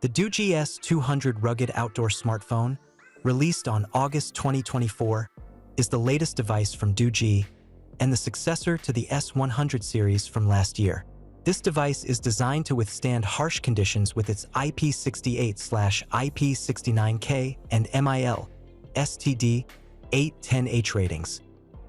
The DOOGEE S200 rugged outdoor smartphone, released on August 2024, is the latest device from DOOGEE and the successor to the S100 series from last year. This device is designed to withstand harsh conditions with its IP68/IP69K and MIL STD 810H ratings,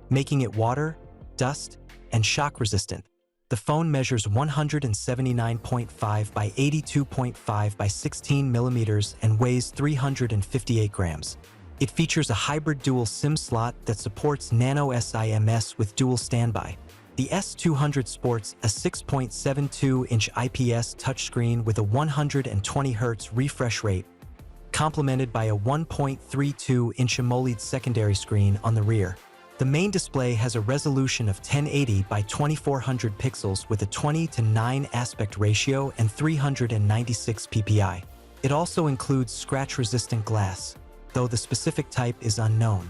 making it water, dust, and shock resistant. The phone measures 179.5 by 82.5 by 16 millimeters and weighs 358 grams. It features a hybrid dual SIM slot that supports nano SIMs with dual standby. The S200 sports a 6.72-inch IPS touchscreen with a 120 Hz refresh rate, complemented by a 1.32-inch AMOLED secondary screen on the rear. The main display has a resolution of 1080 by 2400 pixels with a 20:9 aspect ratio and 396 ppi. It also includes scratch-resistant glass, though the specific type is unknown.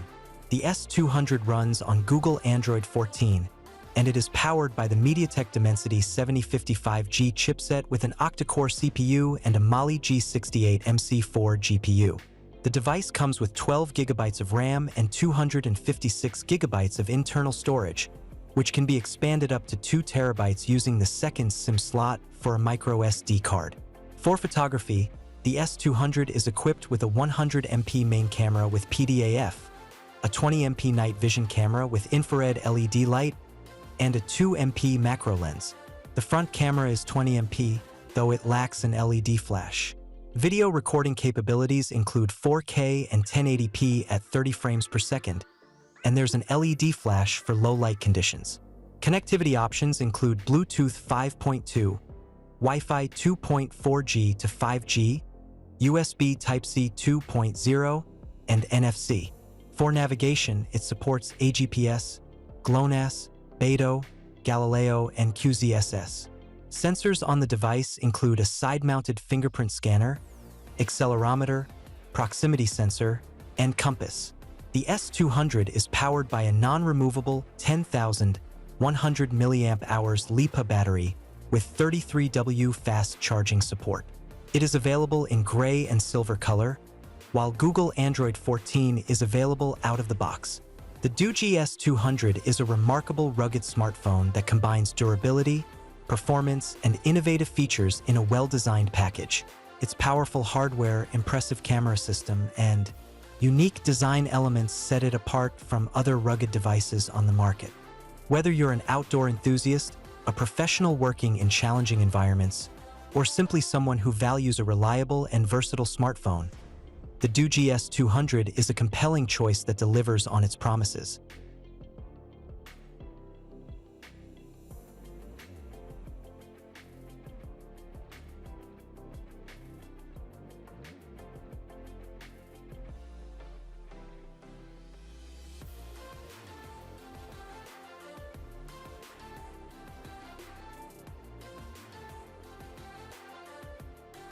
The S200 runs on Google Android 14, and it is powered by the MediaTek Dimensity 7055G chipset with an octa-core CPU and a Mali G68 MC4 GPU. The device comes with 12 GB of RAM and 256 GB of internal storage, which can be expanded up to 2 TB using the second SIM slot for a micro SD card. For photography, the S200 is equipped with a 100MP main camera with PDAF, a 20MP night vision camera with infrared LED light, and a 2MP macro lens. The front camera is 20MP, though it lacks an LED flash. Video recording capabilities include 4K and 1080p at 30 frames per second, and there's an LED flash for low light conditions. Connectivity options include Bluetooth 5.2, Wi-Fi 2.4G to 5G, USB Type-C 2.0, and NFC. For navigation, it supports AGPS, GLONASS, Beidou, Galileo, and QZSS. Sensors on the device include a side-mounted fingerprint scanner, accelerometer, proximity sensor, and compass. The S200 is powered by a non-removable 10,100 mAh LiPo battery with 33W fast charging support. It is available in gray and silver color, while Google Android 14 is available out of the box. The DOOGEE S200 is a remarkable rugged smartphone that combines durability, performance, and innovative features in a well-designed package. Its powerful hardware, impressive camera system, and unique design elements set it apart from other rugged devices on the market. Whether you're an outdoor enthusiast, a professional working in challenging environments, or simply someone who values a reliable and versatile smartphone, the DOOGEE S200 is a compelling choice that delivers on its promises.